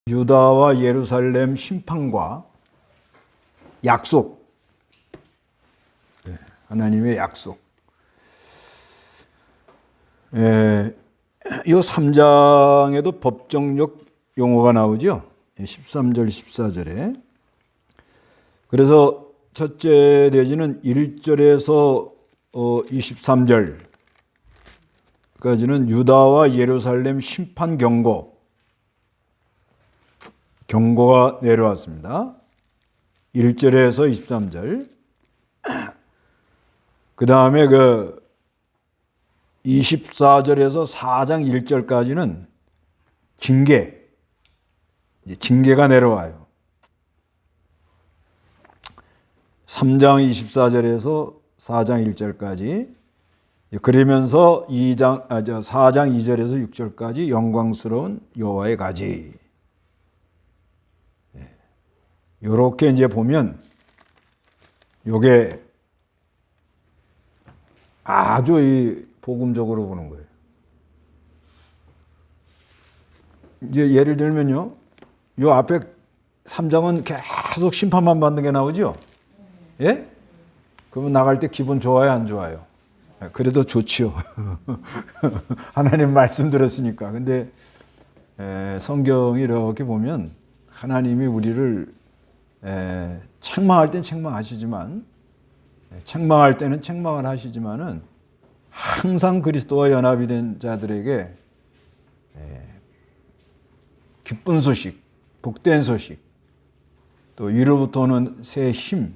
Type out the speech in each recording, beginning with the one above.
유다와 예루살렘 심판과 약속, 하나님의 약속. 이 3장에도 법정적 용어가 나오죠. 13절, 14절에. 그래서 첫째 대지는 1절에서 23절까지는 유다와 예루살렘 심판 경고가 내려왔습니다. 1절에서 23절. 그 다음에 24절에서 4장 1절까지는 징계가 내려와요. 3장 24절에서 4장 1절까지. 그러면서 4장 2절에서 6절까지 영광스러운 여호와의 가지. 이렇게 이제 보면 요게 아주 이 복음적으로 보는 거예요. 이제 예를 들면요, 요 앞에 3장은 계속 심판만 받는 게 나오죠. 예? 그러면 나갈 때 기분 좋아요, 안 좋아요? 그래도 좋지요. 하나님 말씀 들었으니까. 근데 성경이 이렇게 보면 하나님이 우리를 책망할 땐 책망하시지만, 책망할 때는 책망을 하시지만은 항상 그리스도와 연합이 된 자들에게 기쁜 소식, 복된 소식, 또 위로부터 오는 새 힘,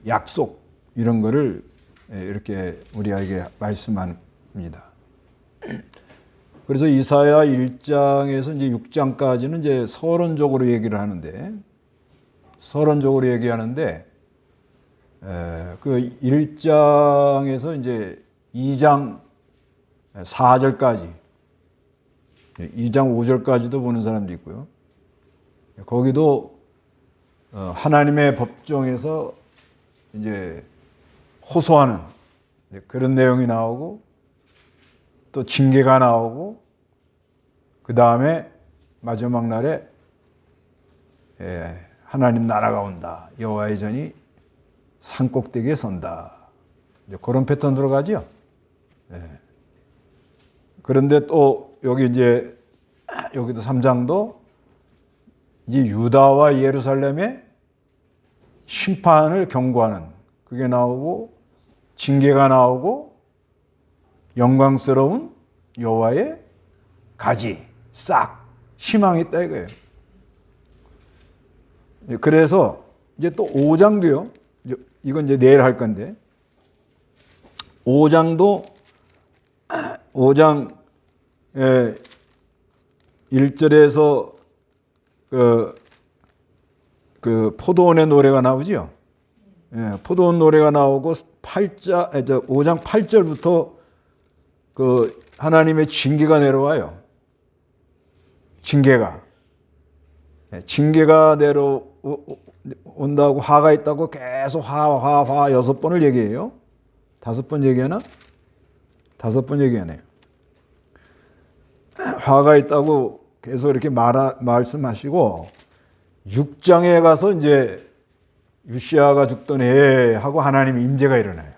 약속, 이런 거를 이렇게 우리에게 말씀합니다. 그래서 이사야 1장에서 이제 6장까지는 이제 서론적으로 얘기를 하는데, 그 1장에서 이제 2장 4절까지, 2장 5절까지도 보는 사람도 있고요. 거기도 하나님의 법정에서 이제 호소하는 그런 내용이 나오고, 또 징계가 나오고, 그 다음에 마지막 날에 하나님 나라가 온다. 여호와의 전이 산꼭대기에 선다. 이제 그런 패턴 들어가죠. 그런데 또 여기도 3장도 이제 유다와 예루살렘의 심판을 경고하는 그게 나오고, 징계가 나오고, 영광스러운 여호와의 가지, 싹, 희망이 있다 이거예요. 그래서 이제 또 5장도요. 이건 이제 내일 할 건데, 5장 1절에서 그 포도원의 노래가 나오죠. 포도원 노래가 나오고 5장 8절부터 그 하나님의 징계가 내려와요. 징계가 내려온다고, 화가 있다고 계속 화 6번을 얘기해요. 5번 얘기하나? 5번 얘기하네요. 화가 있다고 계속 이렇게 말씀하시고, 6장에 가서 이제 유시야가 죽던 해 하고 하나님의 임재가 일어나요.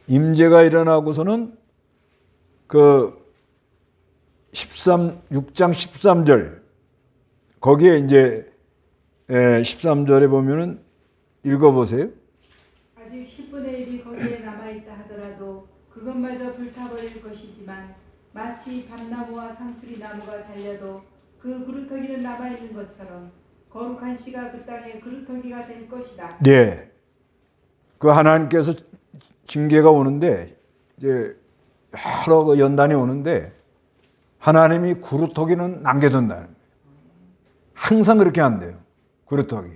임재가 일어나고서는 그 6장 13절, 거기에 이제 13절에 보면은 읽어보세요. 아직 10분의 1이 거기에 남아있다 하더라도 그것마저 불타버릴 것이지만, 마치 밤나무와 상수리 나무가 잘려도 그 그루터기는 남아있는 것처럼 거룩한 씨가 그 땅에 그루터기가 될 것이다. 네. 그 하나님께서 징계가 오는데, 이제 여러 연단이 오는데, 하나님이 그루터기는 남겨둔다는 거예요. 항상 그렇게 한대요. 그루터기.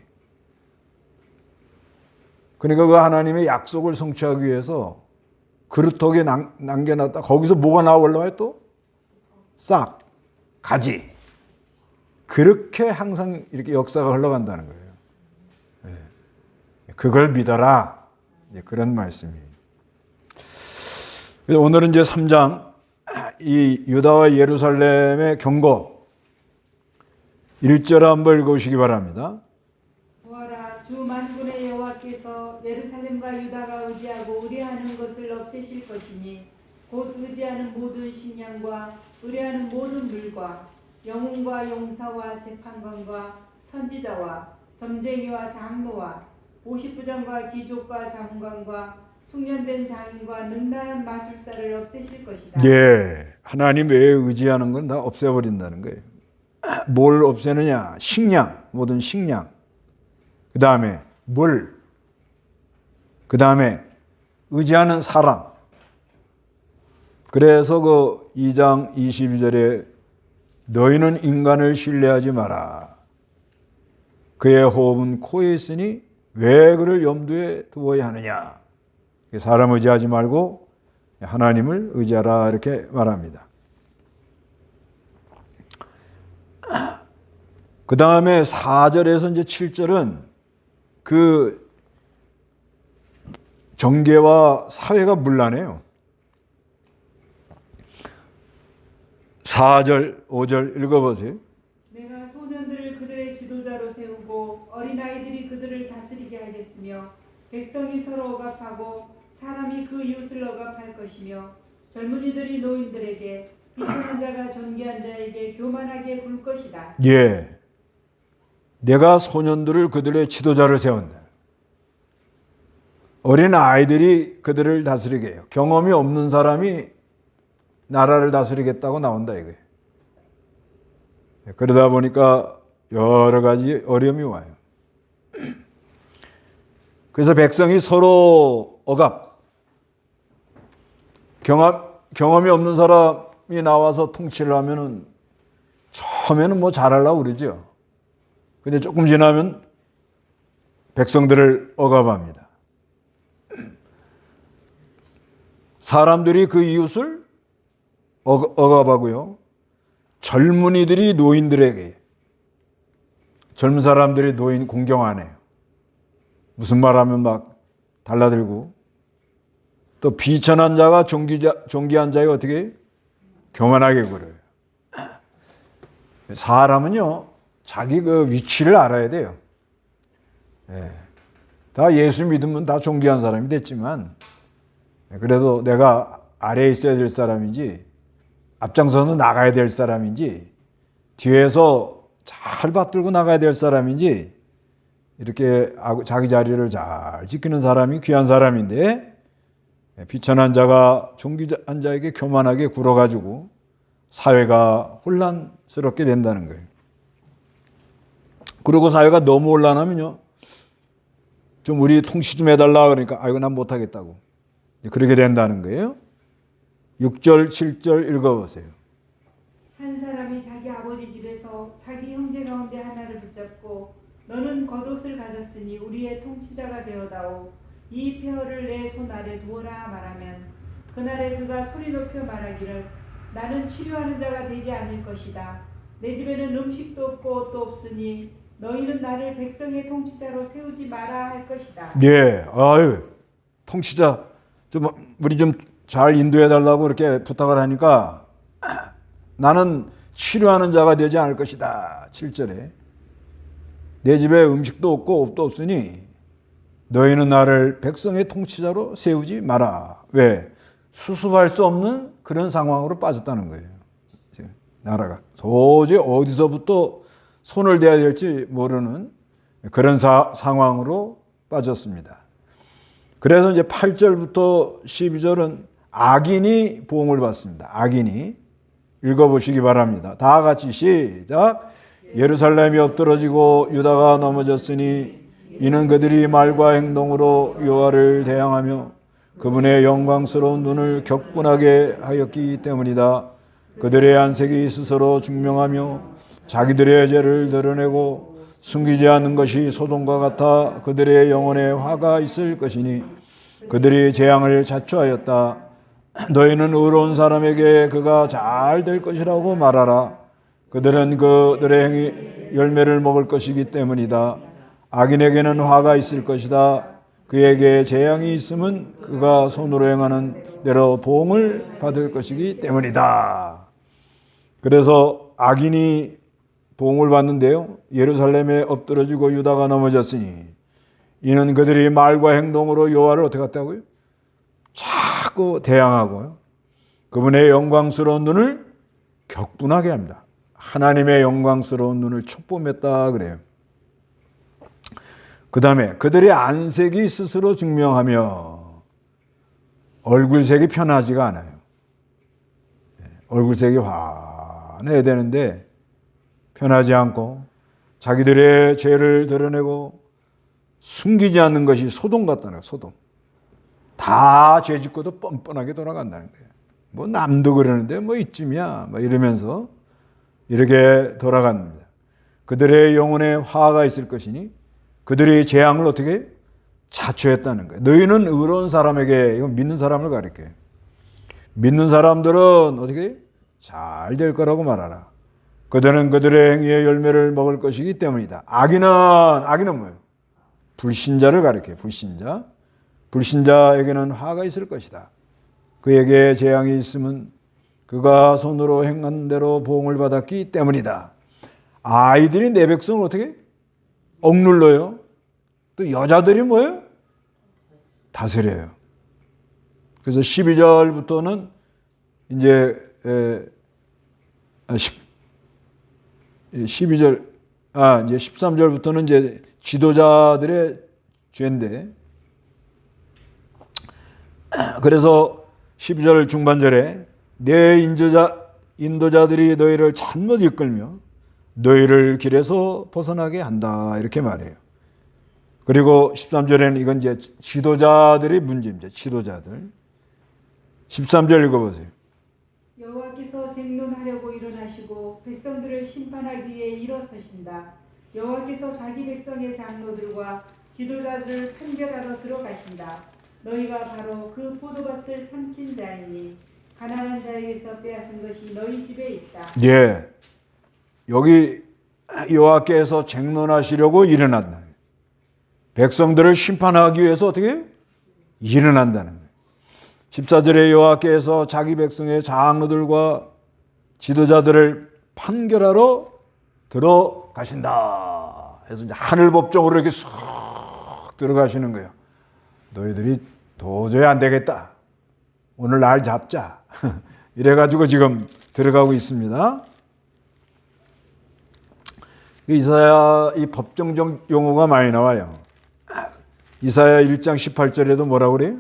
그러니까 그 하나님의 약속을 성취하기 위해서 그루터기에 남겨놨다. 거기서 뭐가 나오려면 또 싹, 가지. 그렇게 항상 이렇게 역사가 흘러간다는 거예요. 그걸 믿어라. 그런 말씀이에요. 오늘은 이제 3장, 이 유다와 예루살렘의 경고, 1절 한번 읽어보시기 바랍니다. 보아라, 주 만군의 여호와께서 예루살렘과 유다가 의지하고 의뢰하는 것을 없애실 것이니 곧 의지하는 모든 식량과 의뢰하는 모든 물과 영웅과 용사와 재판관과 선지자와 점쟁이와 장로와 50부장과 귀족과 자문관과 숙련된 장인과 능란한 마술사를 없애실 것이다. 예, 하나님 외에 의지하는 건 다 없애버린다는 거예요. 뭘 없애느냐? 식량, 모든 식량. 그 다음에 물. 그 다음에 의지하는 사람. 그래서 그 2장 22절에 너희는 인간을 신뢰하지 마라. 그의 호흡은 코에 있으니 왜 그를 염두에 두어야 하느냐. 사람 의지하지 말고 하나님을 의지하라 이렇게 말합니다. 그 다음에 4절에서 이제 7절은 그 정계와 사회가 문란해요. 4절, 5절 읽어보세요. 내가 소년들을 그들의 지도자로 세우고 어린아이들이 그들을 다스리게 하겠으며 백성이 서로 억압하고 사람이 그 이웃을 억압할 것이며 젊은이들이 노인들에게 비천한 자가 존귀한 자에게 교만하게 굴 것이다. 예, 내가 소년들을 그들의 지도자를 세운다. 어린 아이들이 그들을 다스리게 해요. 경험이 없는 사람이 나라를 다스리겠다고 나온다 이거예요. 그러다 보니까 여러 가지 어려움이 와요. 그래서 백성이 서로 억압, 경험이 없는 사람이 나와서 통치를 하면은 처음에는 뭐 잘하려고 그러죠. 근데 조금 지나면 백성들을 억압합니다. 사람들이 그 이웃을 억압하고요. 젊은이들이 노인들에게, 젊은 사람들이 노인 공경 안 해요. 무슨 말하면 막 달라들고, 또 비천한 자가 존귀한 자에게 어떻게 교만하게 굴어요. 사람은요, 자기 그 위치를 알아야 돼요. 예. 다 예수 믿으면 다 존귀한 사람이 됐지만, 그래도 내가 아래에 있어야 될 사람인지, 앞장서서 나가야 될 사람인지, 뒤에서 잘 받들고 나가야 될 사람인지, 이렇게 자기 자리를 잘 지키는 사람이 귀한 사람인데, 비천한 자가 존귀한 자에게 교만하게 굴어가지고 사회가 혼란스럽게 된다는 거예요. 그리고 사회가 너무 혼란하면요, 좀 우리 통치 좀 해달라 그러니까 아이고 난 못하겠다고 그렇게 된다는 거예요. 6절 7절 읽어보세요. 한 사람이 자기 아버지 집에서 자기 형제 가운데 하나를 붙잡고 너는 겉옷을 가졌으니 우리의 통치자가 되어다오. 이 폐허를 내 손 아래 두어라 말하면 그날에 그가 소리 높여 말하기를 나는 치료하는 자가 되지 않을 것이다. 내 집에는 음식도 없고 옷도 없으니 너희는 나를 백성의 통치자로 세우지 마라 할 것이다. 예, 아유, 통치자 좀 우리 좀 잘 인도해 달라고 이렇게 부탁을 하니까 나는 치료하는 자가 되지 않을 것이다. 7절에 내 집에 음식도 없고 옷도 없으니 너희는 나를 백성의 통치자로 세우지 마라. 왜? 수습할 수 없는 그런 상황으로 빠졌다는 거예요. 나라가 도저히 어디서부터 손을 대야 될지 모르는 그런 상황으로 빠졌습니다. 그래서 이제 8절부터 12절은 악인이 보응을 받습니다. 악인이 읽어보시기 바랍니다. 다 같이 시작. 예루살렘이 엎드러지고 유다가 넘어졌으니 이는 그들이 말과 행동으로 여호와를 대항하며 그분의 영광스러운 눈을 격분하게 하였기 때문이다. 그들의 안색이 스스로 증명하며 자기들의 죄를 드러내고 숨기지 않는 것이 소돔과 같아 그들의 영혼에 화가 있을 것이니 그들이 재앙을 자초하였다. 너희는 의로운 사람에게 그가 잘 될 것이라고 말하라. 그들은 그들의 행위 열매를 먹을 것이기 때문이다. 악인에게는 화가 있을 것이다. 그에게 재앙이 있으면 그가 손으로 행하는 대로 보응을 받을 것이기 때문이다. 그래서 악인이 보응을 받는데요. 예루살렘에 엎드러지고 유다가 넘어졌으니 이는 그들이 말과 행동으로 여호와를 어떻게 했다고요? 자꾸 대항하고요. 그분의 영광스러운 눈을 격분하게 합니다. 하나님의 영광스러운 눈을 촉범했다 그래요. 그 다음에 그들의 안색이 스스로 증명하며 얼굴색이 편하지가 않아요. 얼굴색이 환해야 되는데 편하지 않고 자기들의 죄를 드러내고 숨기지 않는 것이 소돔 같다는 거예요. 소돔. 다 죄짓고도 뻔뻔하게 돌아간다는 거예요. 뭐 남도 그러는데 뭐 이쯤이야 뭐 이러면서 이렇게 돌아갑니다. 그들의 영혼에 화가 있을 것이니 그들의 재앙을 어떻게 자초했다는 거예요. 너희는 의로운 사람에게, 이건 믿는 사람을 가리켜요. 믿는 사람들은 어떻게 잘 될 거라고 말하라. 그들은 그들의 행위의 열매를 먹을 것이기 때문이다. 악인은 뭐예요? 불신자를 가리켜요. 불신자. 불신자에게는 화가 있을 것이다. 그에게 재앙이 있으면 그가 손으로 행한 대로 보응을 받았기 때문이다. 아이들이 내 백성을 어떻게 억눌러요? 또 여자들이 뭐예요? 다스려요. 그래서 12절부터는 이제 12절 이제 13절부터는 이제 지도자들의 죄인데, 그래서 12절 중반절에 내 인도자들이 너희를 잘못 이끌며 너희를 길에서 벗어나게 한다 이렇게 말해요. 그리고 13절에는 이건 이제 지도자들의 문제입니다. 지도자들. 13절 읽어보세요. 여호와께서 쟁론하려고 일어나시고 백성들을 심판하기 위해 일어서신다. 여호와께서 자기 백성의 장로들과 지도자들을 판결하러 들어가신다. 너희가 바로 그 포도밭을 삼킨 자이니 가난한 자에게서 빼앗은 것이 너희 집에 있다. 예, 여기 여호와께서 쟁론하시려고 일어난다. 백성들을 심판하기 위해서 어떻게 일어난다는 거예요. 14절에 여호와께서 자기 백성의 장로들과 지도자들을 판결하러 들어가신다. 그래서 이제 하늘 법정으로 이렇게 쏙 들어가시는 거예요. 너희들이 도저히 안 되겠다. 오늘 날 잡자. 이래가지고 지금 들어가고 있습니다. 이사야 이 법정적 용어가 많이 나와요. 이사야 1장 18절에도 뭐라고 그래요?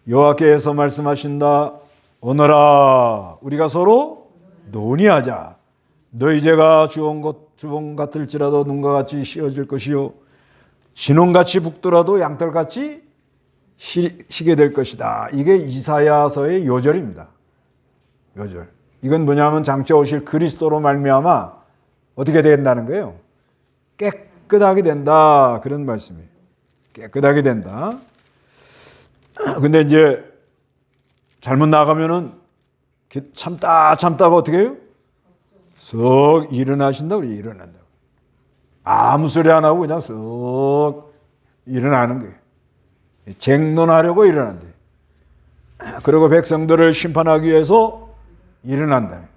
여호와께서 말씀하신다. 오너라 우리가 서로 논의하자. 너희 죄가 주홍 같을지라도 눈과 같이 씌어질 것이요 진홍같이 붓더라도 양털같이 시게 될 것이다. 이게 이사야서의 요절입니다. 요절. 이건 뭐냐면 장차 오실 그리스도로 말미암아 어떻게 된다는 거예요? 깨끗하게 된다. 그런 말씀이에요. 깨끗하게 된다. 근데 이제 잘못 나가면은 참다가 어떻게 해요? 썩 일어나신다고 그래요. 일어난다고. 아무 소리 안 하고 그냥 썩 일어나는 거예요. 쟁론하려고 일어난대. 그리고 백성들을 심판하기 위해서 일어난다.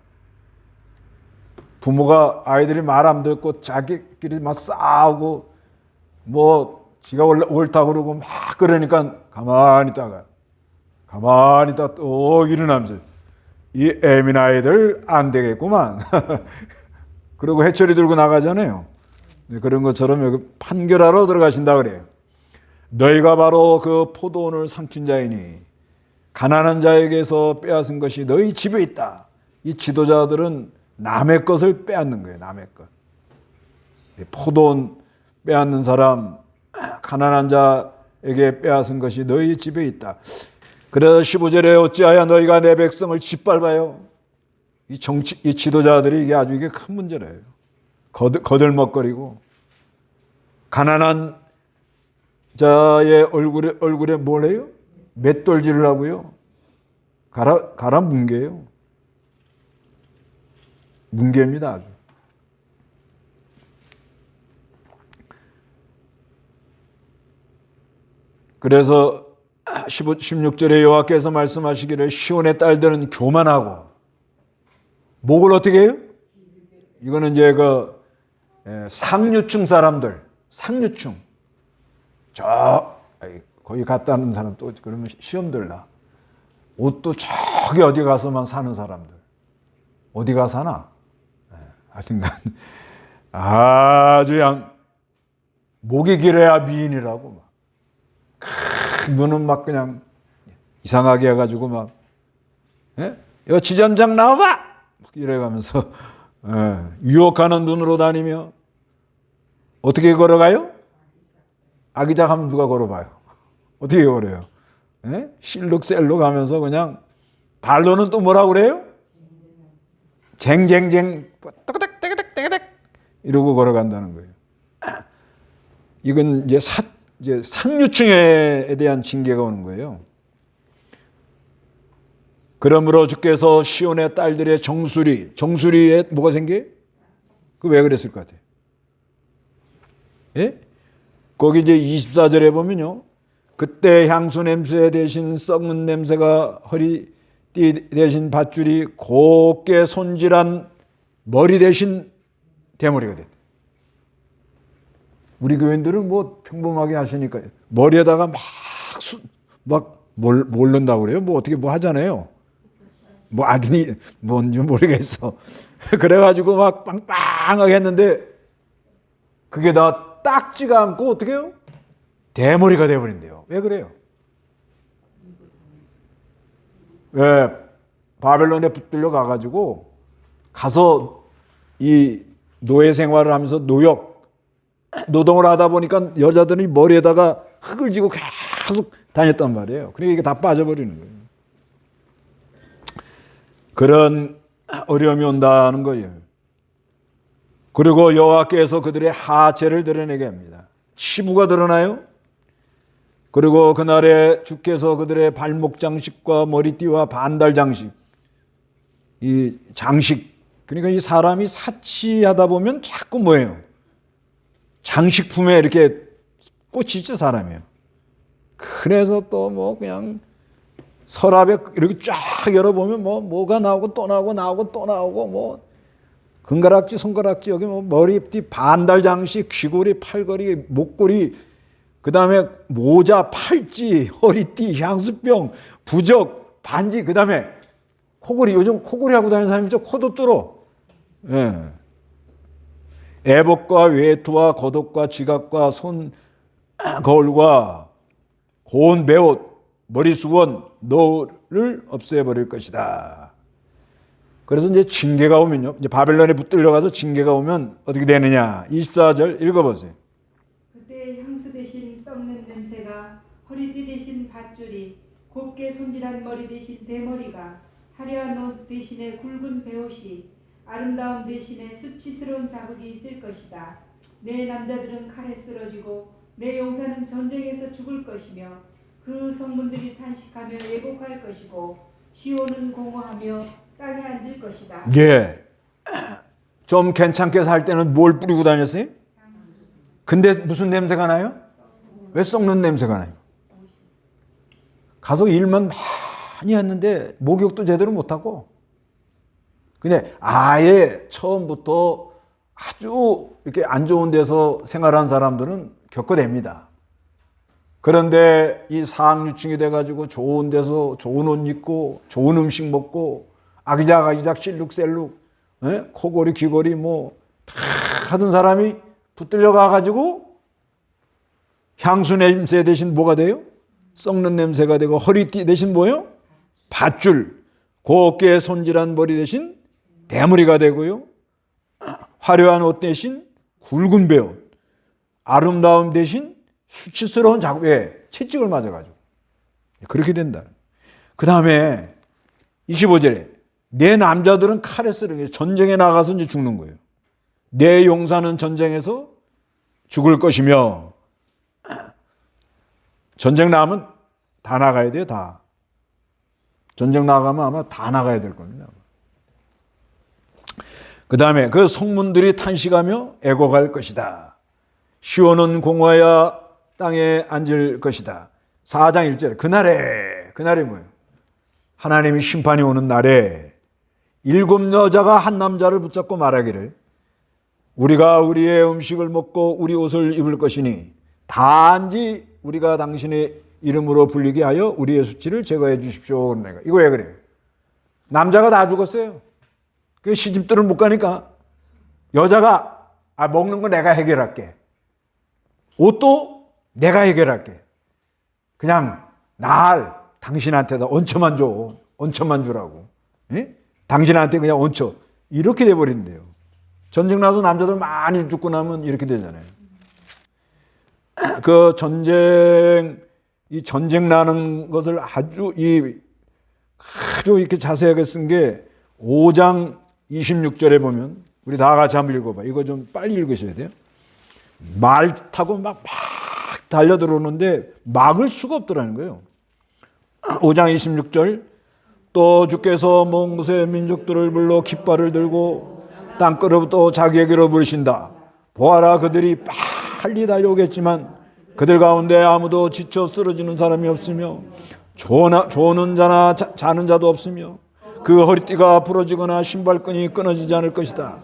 부모가 아이들이 말 안 듣고 자기끼리 막 싸우고 뭐 지가 옳다 그러고 막 그러니까 가만히 있다가 또 일어나면서 이 애민 아이들 안 되겠구만. 그리고 해초리 들고 나가잖아요. 그런 것처럼 여기 판결하러 들어가신다 그래요. 너희가 바로 그 포도원을 삼킨 자이니 가난한 자에게서 빼앗은 것이 너희 집에 있다. 이 지도자들은 남의 것을 빼앗는 거예요. 남의 것. 포도원 빼앗는 사람, 가난한 자에게 빼앗은 것이 너희 집에 있다. 그래서 15절에 어찌하여 너희가 내 백성을 짓밟아요. 이 지도자들이 이게 아주 큰 문제래요. 거들먹거리고 가난한 자의 얼굴에 뭘 해요? 맷돌질을 하고요. 갈아 뭉개요. 뭉개입니다. 그래서 16절에 여호와께서 말씀하시기를 시온의 딸들은 교만하고 목을 어떻게 해요? 이거는 이제 그 상류층 사람들, 상류층. 거기 갔다 오는 사람 또 그러면 시험 들라. 옷도 저기 어디 가서만 사는 사람들. 어디가 사나? 하여튼간 아주 양 목이 길어야 미인이라고 막. 눈은 막 그냥 이상하게 해가지고 막 여 지점장 나와봐! 막 이래가면서 유혹하는 눈으로 다니며 어떻게 걸어가요? 아기작 하면 누가 걸어봐요? 어떻게 걸어요? 실룩셀룩 하면서 그냥 발로는 또 뭐라고 그래요? 쟁쟁쟁 따그닥따그닥따그닥 이러고 걸어간다는 거예요. 이건 이제 상류층에 대한 징계가 오는 거예요. 그러므로 주께서 시온의 딸들의 정수리에 뭐가 생겨요? 그 왜 그랬을 것 같아요? 예? 거기 이제 24절에 보면요. 그때 향수 냄새 대신 썩는 냄새가 허리띠 대신 밧줄이 곱게 손질한 머리 대신 대머리가 됐다. 우리 교인들은 뭐 평범하게 하시니까 머리에다가 막 모른다고 그래요. 뭐 어떻게 뭐 하잖아요. 뭐 아니 뭔지 모르겠어. 그래가지고 막 빵빵하게 했는데 그게 다 닦지가 않고 어떻게 해요? 대머리가 돼버린대요. 왜 그래요? 왜 바벨론에 붙들려 가가지고 가서 이 노예 생활을 하면서 노동을 하다 보니까 여자들이 머리에다가 흙을 지고 계속 다녔단 말이에요. 그러니까 이게 다 빠져버리는 거예요. 그런 어려움이 온다는 거예요. 그리고 여호와께서 그들의 하체를 드러내게 합니다. 치부가 드러나요. 그리고 그날에 주께서 그들의 발목 장식과 머리띠와 반달 장식, 이 장식, 그러니까 이 사람이 사치하다 보면 자꾸 뭐예요? 장식품에 이렇게 꽂히죠, 사람이요. 그래서 또 뭐 그냥 서랍에 이렇게 쫙 열어보면 뭐가 나오고 또 나오고 또 나오고 뭐 금가락지, 손가락지, 여기 뭐 머리띠, 반달 장식, 귀걸이, 팔걸이, 목걸이, 그 다음에 모자, 팔찌, 허리띠, 향수병, 부적, 반지, 그 다음에 코걸이. 요즘 코걸이 하고 다니는 사람이 있죠. 코도 뚫어. 예. 애복과 외투와 겉옷과 지갑과 손 거울과 고운 베옷, 머리수건, 노를 없애버릴 것이다. 그래서 이제 징계가 오면요. 이제 바벨론에 붙들려 가서 징계가 오면 어떻게 되느냐. 24절 읽어보세요. 그때 향수 대신 썩는 냄새가, 허리띠 대신 밧줄이, 곱게 손질한 머리 대신 대머리가, 화려한 옷 대신에 굵은 베옷이, 아름다움 대신에 수치스러운 자국이 있을 것이다. 내 남자들은 칼에 쓰러지고 내 용사는 전쟁에서 죽을 것이며 그 성문들이 탄식하며 애곡할 것이고 시온은 공허하며 땅에 앉을 것이다. 예. 좀 괜찮게 살 때는 뭘 뿌리고 다녔어요? 근데 무슨 냄새가 나요? 왜 썩는 냄새가 나요? 가서 일만 많이 했는데 목욕도 제대로 못하고 근데 아예 처음부터 아주 이렇게 안 좋은 데서 생활한 사람들은 겪어냅니다. 그런데 이 상류층이 돼가지고 좋은 데서 좋은 옷 입고 좋은 음식 먹고 아기작 실룩셀룩 코골이 귀골이 뭐 다 하던 사람이 붙들려 가가지고 향수 냄새 대신 뭐가 돼요? 썩는 냄새가 되고 허리띠 대신 뭐예요? 밧줄, 곱게 손질한 머리 대신 대머리가 되고요. 화려한 옷 대신 굵은 베옷, 아름다움 대신 수치스러운 자국에 채찍을 맞아가지고 그렇게 된다. 그 다음에 25절에 내 남자들은 칼에 쓰러져 전쟁에 나가서 이제 죽는 거예요. 내 용사는 전쟁에서 죽을 것이며 전쟁 나가면 다 나가야 돼요. 다. 전쟁 나가면 아마 다 나가야 될 겁니다. 그 다음에 그 성문들이 탄식하며 애곡할 것이다. 시온은 공허하여 땅에 앉을 것이다. 4장 1절에 그날에 뭐예요? 하나님이 심판이 오는 날에 7 여자가 한 남자를 붙잡고 말하기를 우리가 우리의 음식을 먹고 우리 옷을 입을 것이니 단지 우리가 당신의 이름으로 불리게 하여 우리의 수치를 제거해 주십시오. 이거 왜 그래요? 남자가 다 죽었어요. 그 시집들을 못 가니까 여자가 먹는 거 내가 해결할게. 옷도 내가 해결할게. 그냥 날 당신한테다 얹혀만 줘. 얹혀만 주라고. 예? 당신한테 그냥 얹혀. 이렇게 돼버린대요. 전쟁 나서 남자들 많이 죽고 나면 이렇게 되잖아요. 그 이 전쟁 나는 것을 아주 이렇게 자세하게 쓴 게 5장 26절에 보면 우리 다 같이 한번 읽어봐. 이거 좀 빨리 읽으셔야 돼요. 말 타고 막 달려들어오는데 막을 수가 없더라는 거예요. 5장 26절 또 주께서 먼 곳의 민족들을 불러 깃발을 들고 땅끝으로부터 자기에게로 부르신다. 보아라 그들이 빨리 달려오겠지만 그들 가운데 아무도 지쳐 쓰러지는 사람이 없으며 조는 자나 자는 자도 없으며 그 허리띠가 부러지거나 신발끈이 끊어지지 않을 것이다.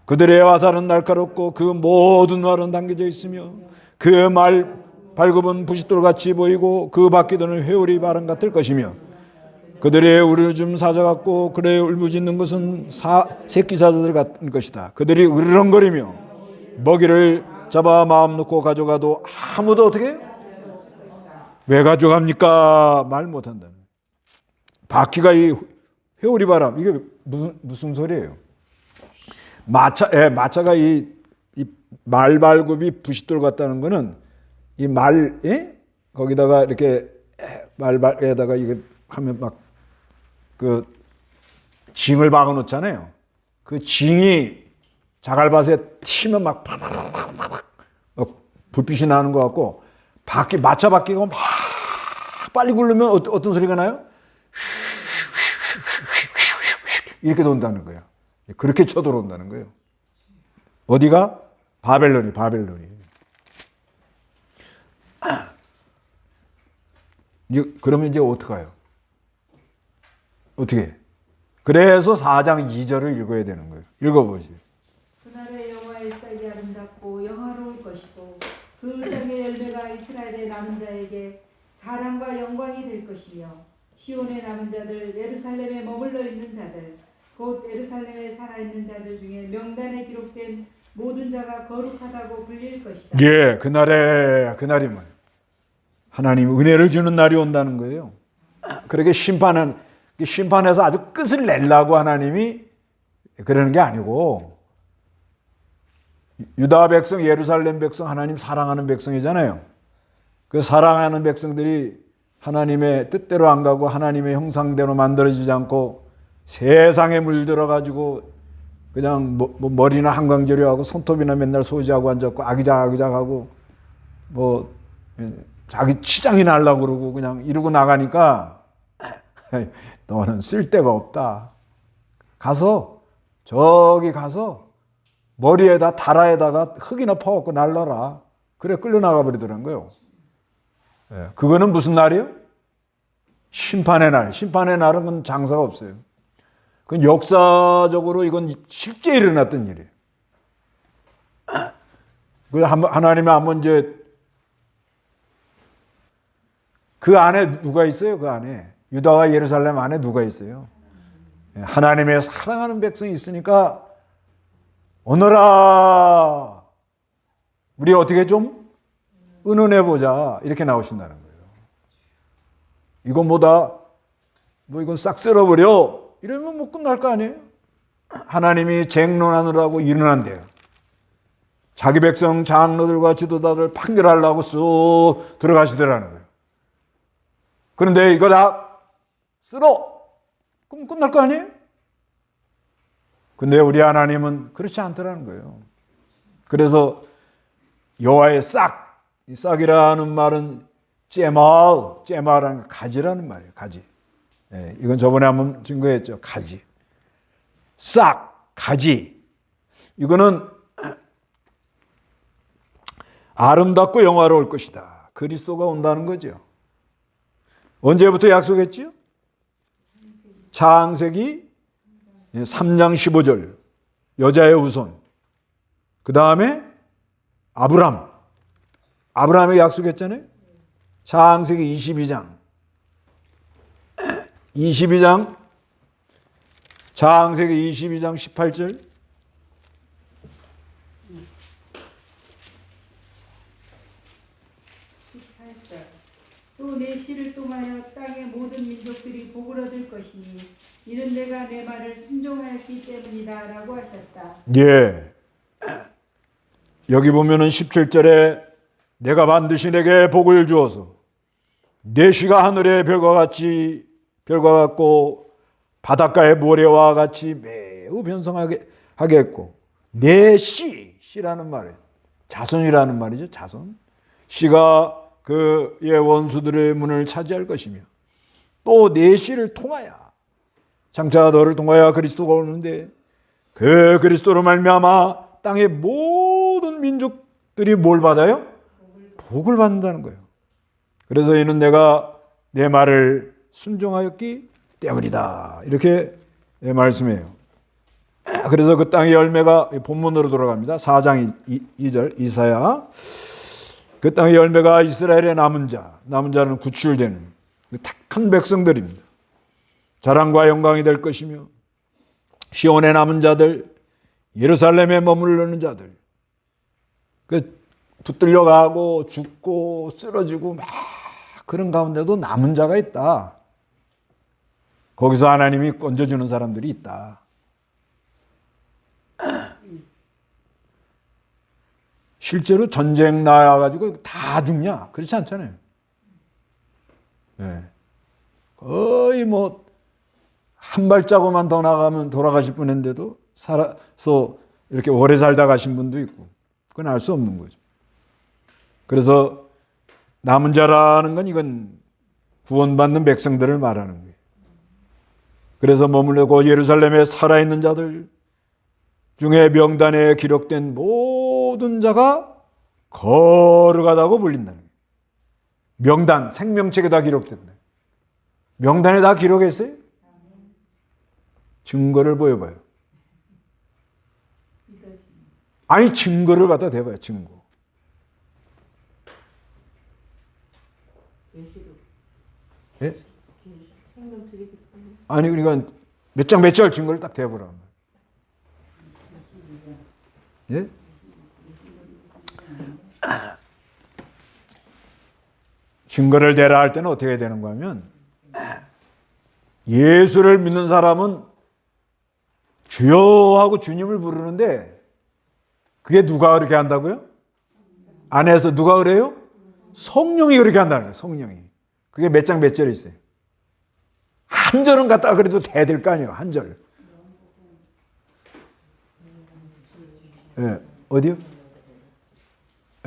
그들의 화살은 날카롭고 그 모든 말은 당겨져 있으며 그 말 발굽은 부싯돌같이 보이고 그 바퀴들은 회오리 바람 같을 것이며 그들의 울부짖는 사자 같고 그들의 울부짖는 것은 새끼 사자들 같은 것이다. 그들이 으르렁거리며 먹이를 잡아 마음 놓고 가져가도 아무도 어떻게 해요? 왜 가져갑니까? 말 못한다. 바퀴가 이 회오리 바람 이게 무슨 소리예요? 마차가 이 말발굽이 부싯돌 같다는 거는 이 말 거기다가 이렇게 말발에다가 이게 하면 막 그 징을 박아 놓잖아요. 그 징이 자갈밭에 튀면 막 불빛이 나는 것 같고 마차 바퀴가 막 빨리 굴르면 어떤 소리가 나요? 이렇게 돈다는 거예요. 그렇게 쳐들어온다는 거예요. 어디가? 바벨론이. 그러면 이제 어떡해요? 어떻게? 그래서 4장 2절을 읽어야 되는 거예요. 읽어보세요. 그날의 여호와의 싹이 아름답고 영화로울 것이고 그 땅의 열매가 이스라엘의 남은 자에게 자랑과 영광이 될 것이며 시온의 남은 자들 예루살렘에 머물러 있는 자들 곧 예루살렘에 살아있는 자들 중에 명단에 기록된 모든 자가 거룩하다고 불릴 것이다. 예, 그날이 뭐예요? 하나님 은혜를 주는 날이 온다는 거예요. 그렇게 심판해서 아주 끝을 내려고 하나님이 그러는 게 아니고 유다 백성, 예루살렘 백성 하나님 사랑하는 백성이잖아요. 그 사랑하는 백성들이 하나님의 뜻대로 안 가고 하나님의 형상대로 만들어지지 않고 세상에 물들어가지고 그냥 머리나 한광제류하고 손톱이나 맨날 소지하고 앉았고 아기작아기작하고 자기 치장이 날라고 그러고 그냥 이러고 나가니까 너는 쓸데가 없다. 저기 가서 머리에다 다라에다가 흙이나 퍼갖고 날라라. 그래 끌려나가 버리더라는 거예요. 그거는 무슨 날이에요? 심판의 날. 심판의 날은 그건 장사가 없어요. 그건 역사적으로 이건 실제 일어났던 일이에요. 하나님이 한번 이제 그 안에 누가 있어요? 그 안에 유다와 예루살렘 안에 누가 있어요? 하나님의 사랑하는 백성이 있으니까 오너라 우리 어떻게 좀 은은해 보자 이렇게 나오신다는 거예요. 이건 이건 싹 쓸어버려 이러면 끝날 거 아니에요? 하나님이 쟁론하느라고 일어난대요. 자기 백성 장로들과 지도자들 판결하려고 쑥 들어가시더라는 거예요. 그런데 이거 다 쓸어 그럼 끝날 거 아니에요? 근데 우리 하나님은 그렇지 않더라는 거예요. 그래서 여호와의 싹, 이 싹이라는 말은 째마라는 가지라는 말이에요. 가지. 이건 저번에 한번 증거했죠. 가지. 싹, 가지. 이거는 아름답고 영화로울 것이다. 그리스도가 온다는 거죠. 언제부터 약속했지요? 창세기 3장 15절 여자의 후손 그 다음에 아브라함에게 약속했잖아요. 창세기 22장. 창세기 22장 18절. 또 내 씨를 통하여 땅의 모든 민족들이 복을 얻을 것이니 이는 내가 내 말을 순종하였기 때문이다 라고 하셨다. 예. 여기 보면은 17절에 내가 반드시 내게 복을 주어서 내 씨가 하늘의 별과 같고 바닷가의 모래와 같이 매우 변성하게 하겠고 내 씨라는 말이에요. 자손이라는 말이죠. 자손. 씨가 그의 원수들의 문을 차지할 것이며 또 내 씨를 통하여 장차 너를 통하여 그리스도가 오는데 그 그리스도로 말미암아 땅의 모든 민족들이 뭘 받아요? 복을 받는다는 거예요. 그래서 이는 내가 내 말을 순종하였기 때문이다. 이렇게 말씀해요. 그래서 그 땅의 열매가 본문으로 돌아갑니다. 4장 2절 이사야. 그 땅의 열매가 이스라엘의 남은 자는 구출되는 택한 백성들입니다. 자랑과 영광이 될 것이며 시온의 남은 자들, 예루살렘에 머무르는 자들, 그 붙들려 가고 죽고 쓰러지고 막 그런 가운데도 남은 자가 있다. 거기서 하나님이 건져주는 사람들이 있다. 실제로 전쟁 나와가지고 다 죽냐? 그렇지 않잖아요. 네. 거의 뭐 한 발자국만 더 나가면 돌아가실 뻔했는데도 살아서 이렇게 오래 살다 가신 분도 있고 그건 알 수 없는 거죠. 그래서 남은 자라는 건 이건 구원받는 백성들을 말하는 거예요. 그래서 머물고 예루살렘에 살아있는 자들 중에 명단에 기록된 모든 자가 거룩하다고 불린다는 거예요. 명단, 생명책에 다 기록된다. 명단에 다 기록했어요? 증거를 보여봐요. 아니 증거를 갖다 대봐요. 증거. 예? 아니 그러니까 몇 장 몇 절 증거를 딱 대보라는 거예요. 예? 증거를 대라 할 때는 어떻게 되는 거냐면 예수를 믿는 사람은 주여 하고 주님을 부르는데 그게 누가 그렇게 한다고요? 안에서 누가 그래요? 성령이 그렇게 한다는 거예요. 성령이. 그게 몇 장 몇 절에 있어요. 한 절은 갖다가 그래도 대될 거 아니에요. 한 절. 예, 어디요?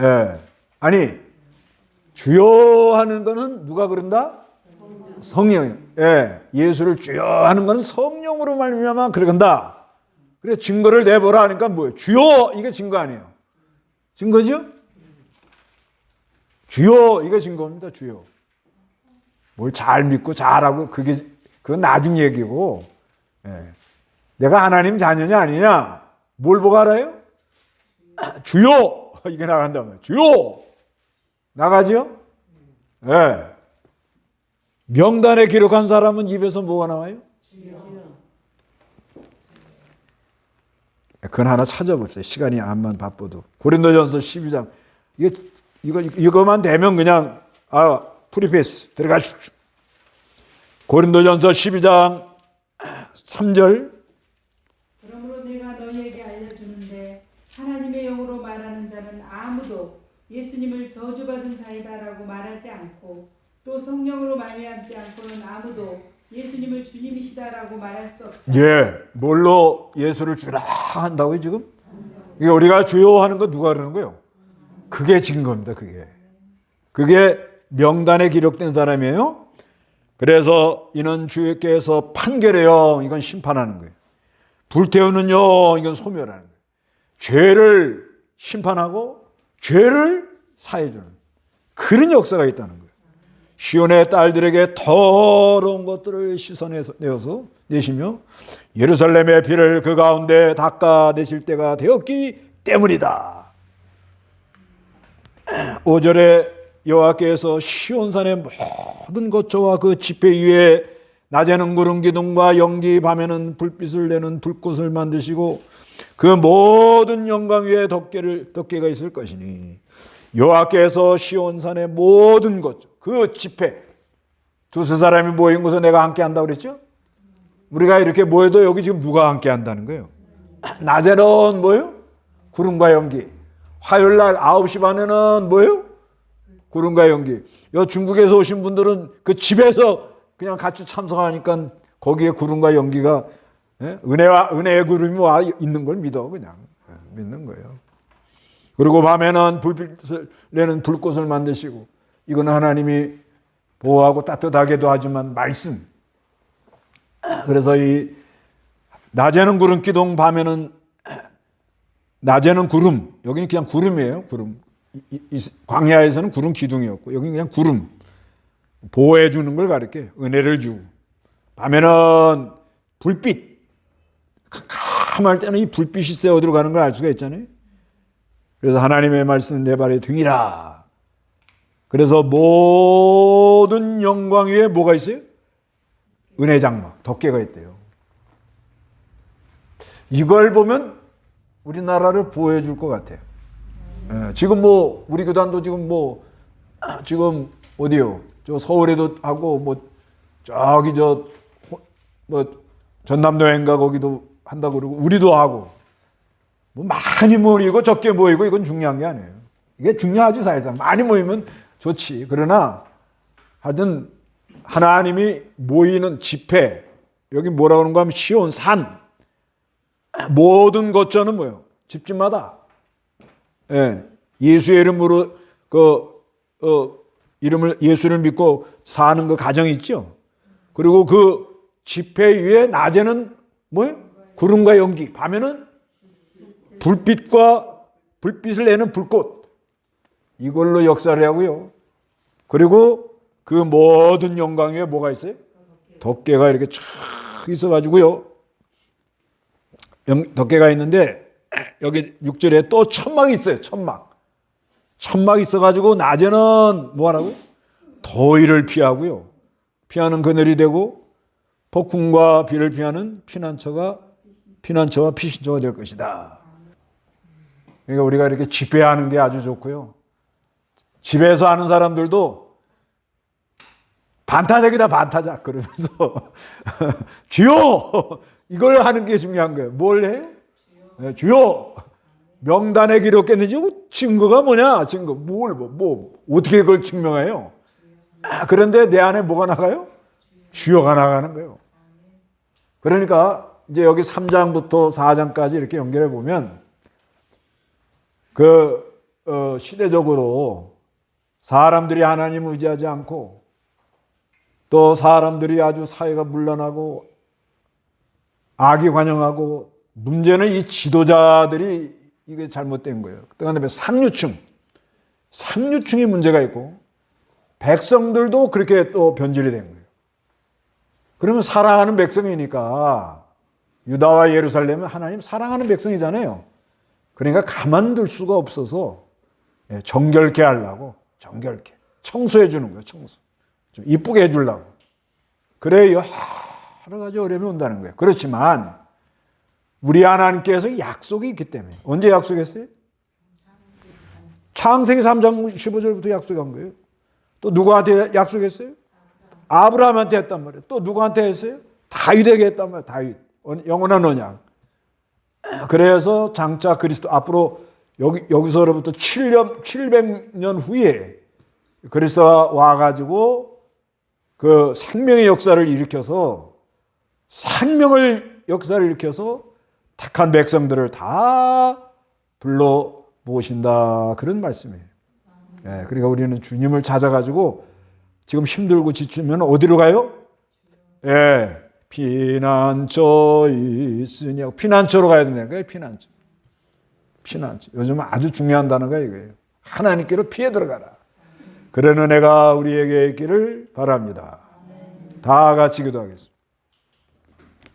예. 아니 주여 하는 거는 누가 그런다? 성령이. 예. 예수를 주여 하는 거는 성령으로 말미암아 그런다. 그래 증거를 내보라 하니까 뭐예요? 주여 이게 증거 아니에요. 증거죠? 주여 이게 증거입니다. 주여. 뭘 잘 믿고 잘하고 그건 나중 얘기고. 예. 내가 하나님 자녀냐 아니냐? 뭘 보고 알아요? 주여 이게 나간다면 주여 나가죠? 예. 명단에 기록한 사람은 입에서 뭐가 나와요? 그건 하나 찾아봅시다. 시간이 암만 바빠도. 고린도전서 12장. 이거만 되면 그냥 프리패스 들어가십시오. 고린도전서 12장 3절. 그러므로 내가 너희에게 알려주는데 하나님의 영으로 말하는 자는 아무도 예수님을 저주받은 자이다라고 말하지 않고 또 성령으로 말미암지 않고는 아무도 예수님을 주님이시다라고 말할 수 없다. 예, 뭘로 예수를 주라 한다고요 지금? 이게 우리가 주요 하는 거 누가 그러는 거예요? 그게 증거입니다. 그게 명단에 기록된 사람이에요. 그래서 이는 주께서 판결해요. 이건 심판하는 거예요. 불태우는요. 이건 소멸하는 거예요. 죄를 심판하고 죄를 사해주는 그런 역사가 있다는 거예요. 시온의 딸들에게 더러운 것들을 씻어내서 내시며 예루살렘의 피를 그 가운데 닦아내실 때가 되었기 때문이다. 5절에 여호와께서 시온산의 모든 거처와 그 지폐 위에 낮에는 구름 기둥과 연기, 밤에는 불빛을 내는 불꽃을 만드시고 그 모든 영광 위에 덮개가 있을 것이니 여호와께서 시온산의 모든 것, 그 지폐, 두세 사람이 모인 곳에 내가 함께 한다고 그랬죠? 우리가 이렇게 모여도 여기 지금 누가 함께 한다는 거예요? 낮에는 뭐예요? 구름과 연기. 화요일 날 9시 반에는 뭐예요? 구름과 연기. 여 중국에서 오신 분들은 그 집에서 그냥 같이 참석하니까 거기에 구름과 연기가, 은혜의 구름이 와 있는 걸 믿어. 그냥 믿는 거예요. 그리고 밤에는 불빛을 내는 불꽃을 만드시고, 이건 하나님이 보호하고 따뜻하게도 하지만 말씀. 그래서 이 낮에는 구름 기둥, 낮에는 구름. 여기는 그냥 구름이에요. 구름. 광야에서는 구름 기둥이었고 여기는 그냥 구름. 보호해 주는 걸 가르쳐요. 은혜를 주고. 밤에는 불빛. 캄캄할 때는 이 불빛이 새 어디로 가는 걸 알 수가 있잖아요. 그래서 하나님의 말씀은 내 발의 등이라. 그래서 모든 영광 위에 뭐가 있어요? 은혜 장막, 덮개가 있대요. 이걸 보면 우리나라를 보호해 줄 것 같아요. 지금 뭐 우리 교단도 지금 어디요? 저 서울에도 하고 저기 전남도인가 거기도 한다고 그러고 우리도 하고 많이 모이고 적게 모이고 이건 중요한 게 아니에요. 이게 중요하지 사실상. 많이 모이면 좋지. 그러나 하여튼 하나님이 모이는 집회, 여기 뭐라고 하는가 하면 시온 산, 모든 거처는 뭐예요? 집집마다 예수의 이름으로 예수를 믿고 사는 그 가정이 있죠. 그리고 그 집회 위에 낮에는 뭐예요? 구름과 연기, 밤에는 불빛을 내는 불꽃. 이걸로 역사를 하고요. 그리고 그 모든 영광 위에 뭐가 있어요? 덮개가 이렇게 쫙 있어가지고요. 덮개가 있는데 여기 6절에 또 천막이 있어요. 천막 있어가지고 낮에는 뭐하라고요? 더위를 피하고요. 피하는 그늘이 되고 폭풍과 비를 피하는 피난처와 피신처가 될 것이다. 그러니까 우리가 이렇게 집회하는 게 아주 좋고요. 집에서 하는 사람들도 반타작이다 반타작 그러면서 주여 이걸 하는 게 중요한 거예요. 뭘 해요? 주여 명단에 기록했는지 증거가 뭐냐? 증거 어떻게 그걸 증명해요? 그런데 내 안에 뭐가 나가요? 주여가 나가는 거예요. 그러니까 이제 여기 3장부터 4장까지 이렇게 연결해 보면 시대적으로 사람들이 하나님을 의지하지 않고 또 사람들이 아주 사회가 문란하고 악이 관영하고 문제는 이 지도자들이 이게 잘못된 거예요. 그다음에 상류층이 문제가 있고 백성들도 그렇게 또 변질이 된 거예요. 그러면 사랑하는 백성이니까 유다와 예루살렘은 하나님 사랑하는 백성이잖아요. 그러니까 가만둘 수가 없어서 정결케 하려고 청소해 주는 거예요. 청소. 좀 이쁘게 해주려고. 그래 여러 가지 어려움이 온다는 거예요. 그렇지만 우리 하나님께서 약속이 있기 때문에. 언제 약속했어요? 창세기 3장 15절부터 약속한 거예요. 또 누구한테 약속했어요? 아브라함한테 했단 말이에요. 또 누구한테 했어요? 다윗에게 했단 말이에요. 다윗. 영원한 언약. 그래서 장차 그리스도 앞으로 여기서로부터 700년 후에 그리스도가 와가지고 그 생명의 역사를 일으켜서 택한 백성들을 다 불러 모신다 그런 말씀이에요. 그러니까 우리는 주님을 찾아가지고 지금 힘들고 지치면 어디로 가요? 피난처 있으냐. 피난처로 가야 된다는 거예요. 피난처. 요즘 아주 중요한 단어가 이거예요. 하나님께로 피해 들어가라. 그런 은혜가 우리에게 있기를 바랍니다. 다 같이 기도하겠습니다.